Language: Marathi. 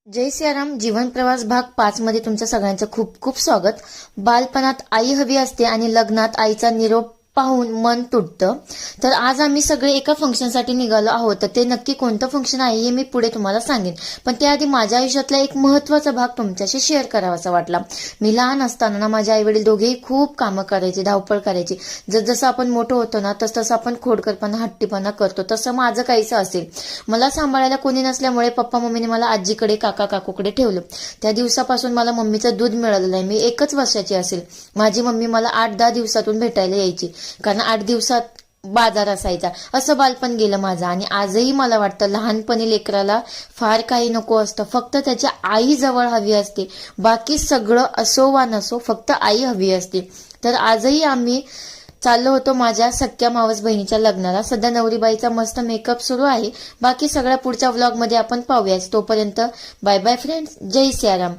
जय सियाराम जीवन प्रवास भाग 5 मध्ये तुमच्या सगळ्यांचं खूप खूप स्वागत। बालपणात आई हवी असते आणि लग्नात आईचा निरोप पाहून मन तुटतं। तर आज आम्ही सगळे एका फंक्शनसाठी निघालो आहोत। तर ते नक्की कोणतं फंक्शन आहे हे मी पुढे तुम्हाला सांगेन, पण त्याआधी माझ्या आयुष्यातला एक महत्त्वाचा भाग तुमच्याशी शेअर करावासा वाटला। मी लहान असताना ना माझे आई वडील दोघेही खूप कामं करायचे, धावपळ करायची। जसजसं आपण मोठं होतो ना तसतसं आपण खोडकरपणा, हट्टीपणा करतो, तसं माझं काहीसं असेल। मला सांभाळायला कोणी नसल्यामुळे पप्पा मम्मीने मला आजीकडे, काका काकूकडे ठेवलं। त्या दिवसापासून मला मम्मीचं दूध मिळालं नाही। मी 1 वर्षाची असेल, माझी मम्मी मला 8-10 दिवसातून भेटायला यायची, कारण 8 दिवसात बाजार असायचा। असं बालपण गेलं माझं। आणि आजही मला वाटतं लहानपणी लेकराला फार काही नको असतं, फक्त त्याच्या आई जवळ हवी असते। बाकी सगळं असो वा नसो, फक्त आई हवी असते। तर आजही आम्ही चाललो होतो माझ्या सख्या मावस बहिणीच्या लग्नाला। सध्या नवरीबाईचा मस्त मेकअप सुरू आहे। बाकी सगळ्या पुढच्या व्लॉग मध्ये आपण पाहूयाच। तोपर्यंत बाय बाय फ्रेंड्स, जय सियाराम।